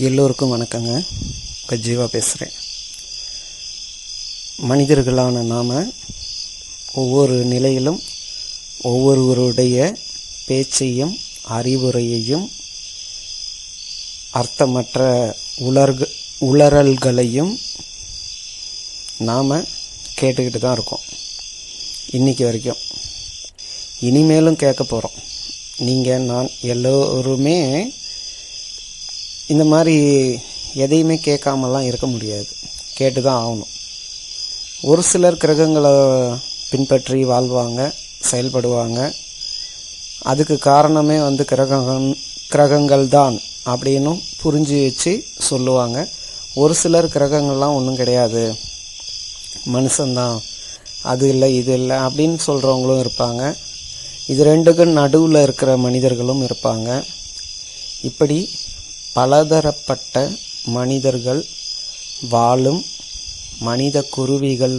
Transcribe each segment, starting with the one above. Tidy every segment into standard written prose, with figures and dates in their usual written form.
எல்லோருக்கும் வணக்கங்க. உங்கள் ஜீவா பேசுகிறேன். மனிதர்களான நாம் ஒவ்வொரு நிலையிலும் ஒவ்வொருவருடைய பேச்சையும் அறிவுரையையும் அர்த்தமற்ற உளறல்களையும் நாம் கேட்டுக்கிட்டு தான் இருக்கோம் இன்றைக்கி வரைக்கும். இனிமேலும் கேட்க போகிறோம். நீங்கள், நான் எல்லோருமே இந்த மாதிரி எதையுமே கேட்காமலாம் இருக்க முடியாது, கேட்டு தான் ஆகணும். ஒரு சிலர் கிரகங்களை பின்பற்றி வாழ்வாங்க, செயல்படுவாங்க. அதுக்கு காரணமே கிரகங்கள் தான் அப்படின்னும் புரிஞ்சு வச்சு சொல்லுவாங்க. ஒரு சிலர் கிரகங்கள்லாம் ஒன்றும் கிடையாது, மனுஷன்தான், அது இல்லை இது இல்லை அப்படின்னு சொல்கிறவங்களும் இருப்பாங்க. இது ரெண்டுக்கும் நடுவில் இருக்கிற மனிதர்களும் இருப்பாங்க. இப்படி பலதரப்பட்ட மனிதர்கள் வாழும், மனித குருவிகள்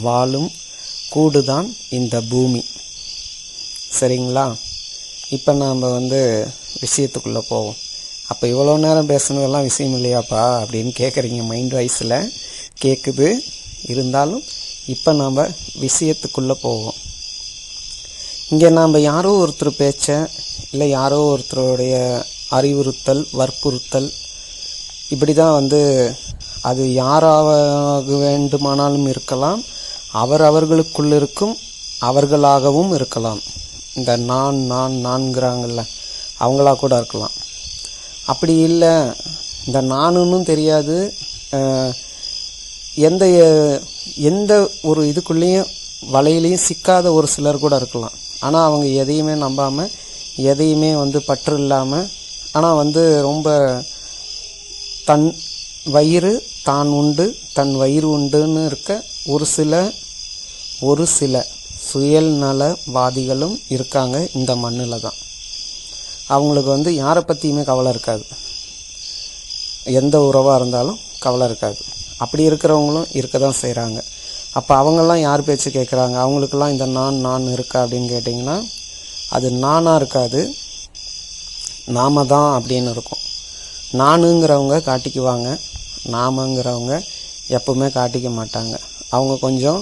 வாழும் கூடுதான் இந்த பூமி. சரிங்களா? இப்போ நாம் விஷயத்துக்குள்ளே போவோம். அப்போ இவ்வளோ நேரம் பேசுனதெல்லாம் விஷயம் இல்லையாப்பா அப்படின்னு கேட்குறீங்க. மைண்ட் வாய்ஸில் கேட்குது. இருந்தாலும் இப்போ நாம் விஷயத்துக்குள்ளே போவோம். இங்கே நாம் யாரோ ஒருத்தர் பேச்ச, இல்லை யாரோ ஒருத்தருடைய அறிவுறுத்தல், வற்புறுத்தல், இப்படி தான் அது யாராக வேண்டுமானாலும் இருக்கலாம். அவர்களுக்குள் இருக்கும் அவர்களாகவும் இருக்கலாம். இந்த நான்கிறாங்கல்ல, அவங்களா கூட இருக்கலாம். அப்படி இல்லை, இந்த நானுன்னும் தெரியாது, எந்த ஒரு இதுக்குள்ளேயும் வலையிலையும் சிக்காத ஒரு சிலர் கூட இருக்கலாம். ஆனால் அவங்க எதையுமே நம்பாமல், எதையுமே பற்று இல்லாமல், ஆனால் ரொம்ப தன் வயிறு தான் உண்டு, தன் வயிறு உண்டுன்னு இருக்க ஒரு சில சுயநலவாதிகளும் இருக்காங்க இந்த மண்ணில் தான். அவங்களுக்கு யாரை பற்றியுமே கவலை இருக்காது, எந்த உறவாக இருந்தாலும் கவலை இருக்காது. அப்படி இருக்கிறவங்களும் இருக்க தான் செய்கிறாங்க. அப்போ அவங்கெல்லாம் யார் பேச்சு கேட்குறாங்க? அவங்களுக்கெல்லாம் இந்த நான் இருக்கா அப்படின்னு கேட்டிங்கன்னா, அது நானாக இருக்காது, நாம தான் அப்படின்னு இருக்கும். நானுங்கிறவங்க காட்டிக்குவாங்க, நாமங்கிறவங்க எப்பவுமே காட்டிக்க மாட்டாங்க. அவங்க கொஞ்சம்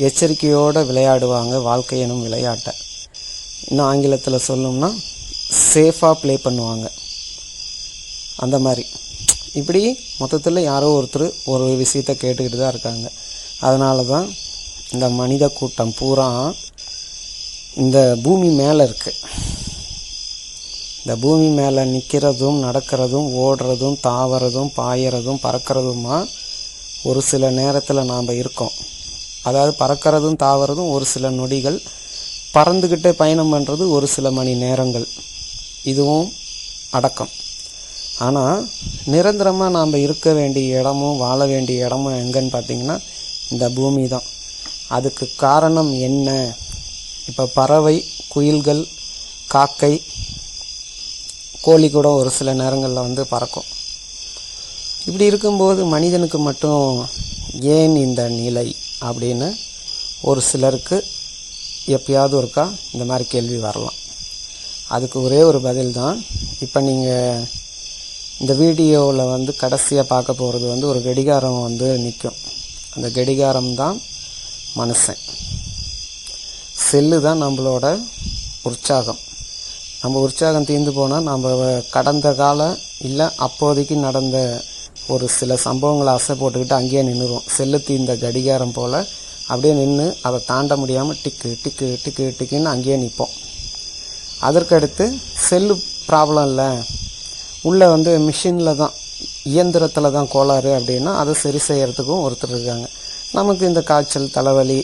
எச்சரிக்கையோடு விளையாடுவாங்க வாழ்க்கை எனும் விளையாட்டை. இன்னும் ஆங்கிலத்தில் சொல்லணும்னா சேஃபாக ப்ளே பண்ணுவாங்க. அந்த மாதிரி இப்படி மொத்தத்தில் யாரோ ஒருத்தர் ஒரு விஷயத்தை கேட்டுக்கிட்டு தான் இருக்காங்க. அதனால தான் இந்த மனித கூட்டம் பூரா இந்த பூமி மேலே இருக்குது. இந்த பூமி மேலே நிற்கிறதும், நடக்கிறதும், ஓடுறதும், தாவறதும், பாயறதும், பறக்கிறதுமா ஒரு சில நேரத்தில் நாம் இருக்கோம். அதாவது பறக்கிறதும் தாவறதும் ஒரு சில நொடிகள், பறந்துக்கிட்டே பயணம் பண்ணுறது ஒரு சில மணி நேரங்கள். இதுவும் அடக்கம். ஆனால் நிரந்தரமாக நாம் இருக்க வேண்டிய இடமும் வாழ வேண்டிய இடமும் எங்கன்னு பார்த்திங்கன்னா இந்த பூமி தான். அதுக்கு காரணம் என்ன? இப்போ பறவை, குயில்கள், காக்கை, கோழி கூட ஒரு சில நேரங்களில் பறக்கும். இப்படி இருக்கும்போது மனிதனுக்கு மட்டும் ஏன் இந்த நிலை அப்படின்னு ஒரு சிலருக்கு எப்பயாவது ஒருக்கா இந்த மாதிரி கேள்வி வரலாம். அதுக்கு ஒரே ஒரு பதில் தான். இப்போ நீங்கள் இந்த வீடியோவில் கடைசியாக பார்க்க போகிறது ஒரு கடிகாரம் நிற்கும். அந்த கடிகாரம் தான் மனுஷன். செல்லு தான் நம்மளோட உற்சாகம். நம்ம உற்சாகம் தீர்ந்து போனால் நம்ம கடந்த காலம் இல்லை அப்போதைக்கு நடந்த ஒரு சில சம்பவங்களை ஆசை போட்டுக்கிட்டு அங்கேயே நின்றுடும். செல்லு தீர்ந்த கடிகாரம் போல் அப்படியே நின்று அதை தாண்ட முடியாமல் டிக்கு டிக்கு டிக்கு டிக்குன்னு அங்கேயே நிற்போம். அதற்கடுத்து செல்லு ப்ராப்ளம் இல்லை, உள்ளே மிஷினில் தான், இயந்திரத்தில் தான் கோளாறு அப்படின்னா அதை சரி செய்கிறதுக்கும் ஒருத்தர் இருக்காங்க. நமக்கு இந்த காய்ச்சல், தலைவலி,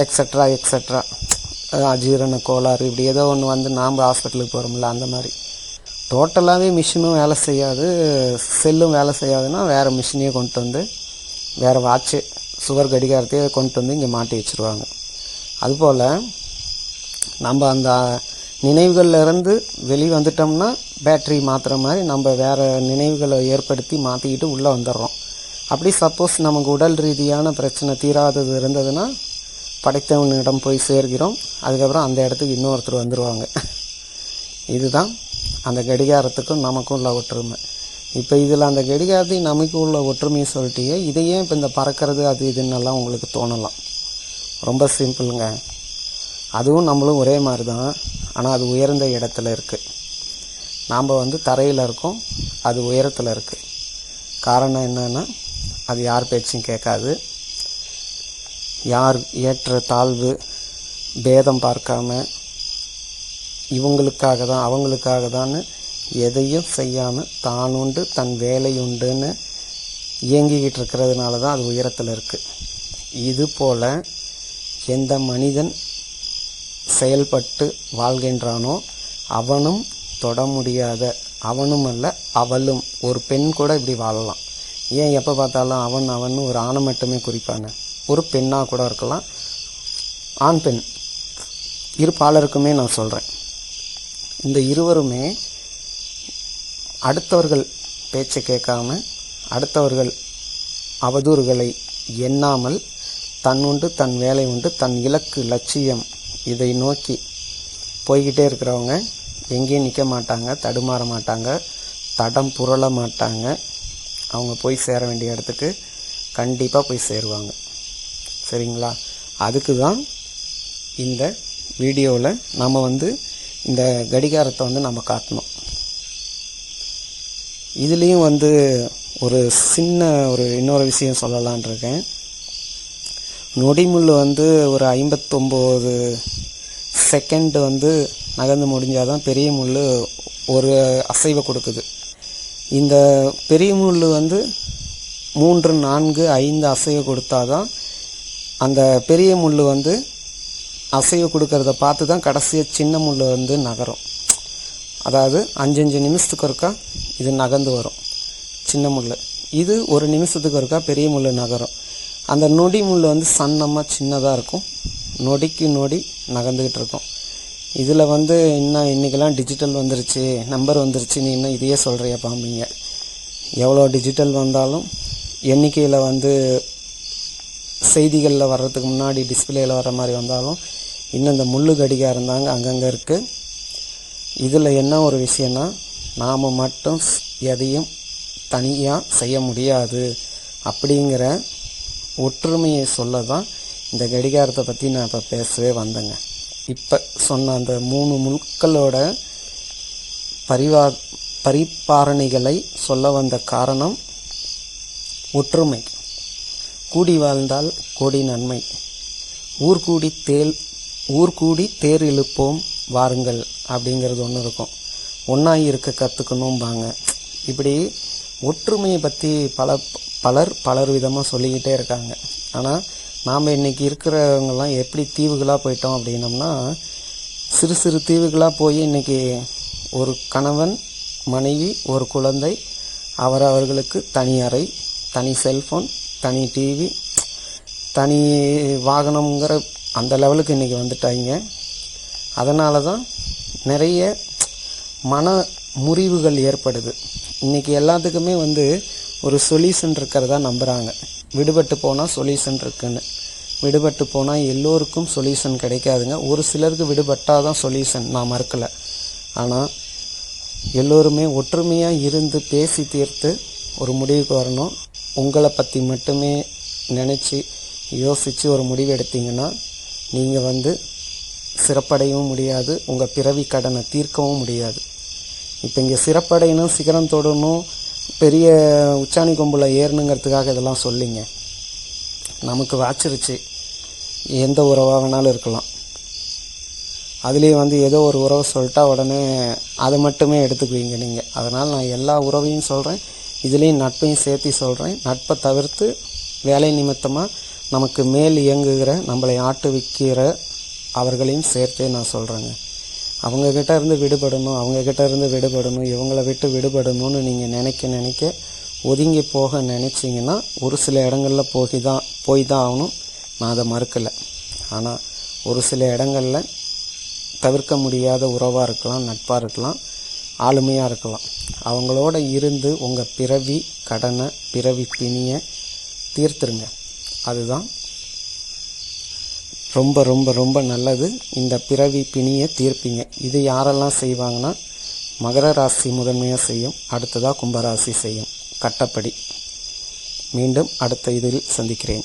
எக்ஸட்ரா அஜீரண கோளாறு, இப்படி ஏதோ ஒன்று நாம் ஹாஸ்பிட்டலுக்கு போகிறோம்ல, அந்த மாதிரி டோட்டலாகவே மிஷினும் வேலை செய்யாது, செல்லும் வேலை செய்யாதுன்னா வேறு மிஷினையே கொண்டு வேறு வாட்சு, சுவர் கடிகாரத்தையே கொண்டு இங்கே மாட்டி வச்சுருவாங்க. அதுபோல் நம்ம அந்த நினைவுகள்லேருந்து வெளியே வந்துட்டோம்னா பேட்ரி மாற்றுற மாதிரி நம்ம வேறு நினைவுகளை ஏற்படுத்தி மாற்றிக்கிட்டு உள்ளே வந்துடுறோம். அப்படி சப்போஸ் நமக்கு உடல் ரீதியான பிரச்சனை தீராதது இருந்ததுன்னா படைத்தவனிடம் போய் சேர்கிறோம். அதுக்கப்புறம் அந்த இடத்துக்கு இன்னொருத்தர் வந்துடுவாங்க. இதுதான் அந்த கடிகாரத்துக்கும் நமக்கும் உள்ள ஒற்றுமை. இப்போ இதில் அந்த கடிகாரத்தையும் நமக்கு உள்ள ஒற்றுமையை சொல்லிட்டே இதையே இப்போ இந்த பறக்கிறது அது இதுன்னெல்லாம் உங்களுக்கு தோணலாம். ரொம்ப சிம்பிளுங்க. அதுவும் நம்மளும் ஒரே மாதிரி தான். ஆனால் அது உயர்ந்த இடத்துல இருக்குது. நாம் தரையில் இருக்கோம், அது உயரத்தில் இருக்குது. காரணம் என்னன்னா, அது யார் பேச்சும் கேட்காது. யார் ஏற்ற தாழ்வு பேதம் பார்க்காம இவங்களுக்காக தான் அவங்களுக்காக தான் எதையும் செய்யாமல் தான் உண்டு தன் வேலை உண்டுன்னு இயங்கிக்கிட்டு இருக்கிறதுனால தான் அது உயரத்தில் இருக்குது. இது போல் எந்த மனிதன் செயல்பட்டு வாழ்கின்றானோ அவனும் தொட முடியாத, அவனும் அல்ல அவளும், ஒரு பெண் கூட இப்படி வாழலாம். ஏன் எப்போ பார்த்தாலும் அவன் ஒரு ஆணை மட்டுமே குறிப்பான, ஒரு பெண்ணாக கூட இருக்கலாம். ஆண் பெண் இரு பாலருக்குமே நான் சொல்கிறேன். இந்த இருவருமே அடுத்தவர்கள் பேச்சை கேட்காம, அடுத்தவர்கள் அவதூறுகளை எண்ணாமல் தன் உண்டு தன் வேலை உண்டு தன் இலக்கு லட்சியம் இதை நோக்கி போய்கிட்டே இருக்கிறவங்க எங்கேயும் நிற்க மாட்டாங்க, தடுமாற மாட்டாங்க, தடம் புரள மாட்டாங்க. அவங்க போய் சேர வேண்டிய இடத்துக்கு கண்டிப்பாக போய் சேருவாங்க. சரிங்களா? அதுக்கு தான் இந்த வீடியோவில் நம்ம இந்த கடிகாரத்தை நம்ம காட்டணும். இதுலேயும் ஒரு சின்ன இன்னொரு விஷயம் சொல்லலான் இருக்கேன். நொடிமுள் ஒரு 59 செகண்ட் நகர்ந்து முடிஞ்சாதான் பெரிய முள் ஒரு அசைவை கொடுக்குது. இந்த பெரிய முள் 3, 4, 5 அசைவை கொடுத்தாதான் அந்த பெரிய முள் அசைவு கொடுக்கறத பார்த்து தான் கடைசியாக சின்ன முள் நகரும். அதாவது 5 நிமிஷத்துக்கு ஒருக்கா இது நகர்ந்து வரும் சின்ன முள். இது 1 நிமிஷத்துக்கு ஒருக்கா பெரிய முள் நகரும். அந்த நொடி முள் சன்னமாக சின்னதாக இருக்கும், நொடிக்கு நொடி நகர்ந்துக்கிட்டு இருக்கும். இதில் இன்னும் இன்றைக்கெல்லாம் டிஜிட்டல் வந்துருச்சு, நம்பர் வந்துருச்சு, நீ இன்னும் இதையே சொல்கிறியா பாம்பீங்க. எவ்வளோ டிஜிட்டல் வந்தாலும் எண்ணிக்கையில் செய்திகளில் வர்றதுக்கு முன்னாடி டிஸ்பிளேயில் வர்ற மாதிரி வந்தாலும் இன்னும் இந்த முள்ளு கடிகாரம் தாங்க அங்கங்கே இருக்குது. இதில் என்ன ஒரு விஷயம்னா, நாம் மட்டும் எதையும் தனியாக செய்ய முடியாது அப்படிங்கிற ஒற்றுமையை சொல்ல தான் இந்த கடிகாரத்தை பற்றி நான் இப்போ பேசவே வந்தேங்க. இப்போ சொன்ன அந்த 3 முட்களோட பரிபாரணிகளை சொல்ல வந்த காரணம் ஒற்றுமை. கூடி வாழ்ந்தால் கோடி நன்மை, ஊர் கூடி தேர் இழுப்போம் வாருங்கள் அப்படிங்கிறது ஒன்று இருக்கும். ஒன்றாகி இருக்க கற்றுக்கணும்பாங்க. இப்படி ஒற்றுமையை பற்றி பலர் விதமாக சொல்லிக்கிட்டே இருக்காங்க. ஆனால் நாம் இன்றைக்கி இருக்கிறவங்கெல்லாம் எப்படி தீவுகளாக போயிட்டோம் அப்படின்னம்னா, சிறு சிறு தீவுகளாக போய் இன்றைக்கி ஒரு கணவன் மனைவி ஒரு குழந்தை அவர்களுக்கு தனி அறை, தனி செல்ஃபோன், தனி டிவி, தனி வாகனங்கிற அந்த லெவலுக்கு இன்றைக்கி வந்துட்டாங்க. அதனால தான் நிறைய மன முறிவுகள் ஏற்படுது. இன்றைக்கி எல்லாத்துக்குமே ஒரு சொல்யூஷன் இருக்கிறதா நம்புகிறாங்க. விடுபட்டு போனால் சொல்யூஷன் இருக்குன்னு. விடுபட்டு போனால் எல்லோருக்கும் சொல்யூஷன் கிடைக்காதுங்க. ஒரு சிலருக்கு விடுபட்டால் தான் சொல்யூஷன், நான் மறுக்கலை. ஆனால் எல்லோருமே ஒற்றுமையாக இருந்து பேசி தீர்த்து ஒரு முடிவுக்கு வரணும். உங்களை பற்றி மட்டுமே நினச்சி யோசித்து ஒரு முடிவு எடுத்தீங்கன்னா நீங்கள் சிறப்படையவும் முடியாது, உங்கள் பிறவி கடனை தீர்க்கவும் முடியாது. இப்போ இங்கே சிறப்படையணும், சிகரம் தொடணும், பெரிய உச்சாணி கொம்பில் ஏறணுங்கிறதுக்காக இதெல்லாம் சொல்லிங்க. நமக்கு வாச்சிருச்சு, எந்த உறவாக வேணாலும் இருக்கலாம். அதுலேயே ஏதோ ஒரு உறவை சொல்லிட்டா உடனே அதை மட்டுமே எடுத்துக்குவீங்க நீங்கள். அதனால் நான் எல்லா உறவையும் சொல்கிறேன், இதுலேயும் நட்பையும் சேர்த்து சொல்கிறேன். நட்பை தவிர்த்து வேலை நிமித்தமாக நமக்கு மேல் இயங்குகிற, நம்மளை ஆட்டுவிக்கிற அவர்களையும் சேர்த்தே நான் சொல்கிறேங்க. அவங்கக்கிட்ட இருந்து விடுபடணும், இவங்களை விட்டு விடுபடணும்னு நீங்கள் நினைக்க ஒதுங்கி போக நினச்சிங்கன்னா ஒரு சில இடங்களில் போய் தான் ஆகணும். நான் அதை மறுக்கலை. ஆனால் ஒரு சில இடங்களில் தவிர்க்க முடியாத உறவாக இருக்கலாம், நட்பாக இருக்கலாம், ஆளுமையாக இருக்கலாம். அவங்களோட இருந்து உங்கள் பிறவி கடனை, பிறவி பிணியை தீர்த்துருங்க. அதுதான் ரொம்ப ரொம்ப ரொம்ப நல்லது. இந்த பிறவி பிணியை தீர்ப்பீங்க. இது யாரெல்லாம் செய்வாங்கன்னா, மகர ராசி முதன்மையாக செய்யும், அடுத்ததாக கும்பராசி செய்யும் கட்டப்படி. மீண்டும் அடுத்த இதில் சந்திக்கிறேன்.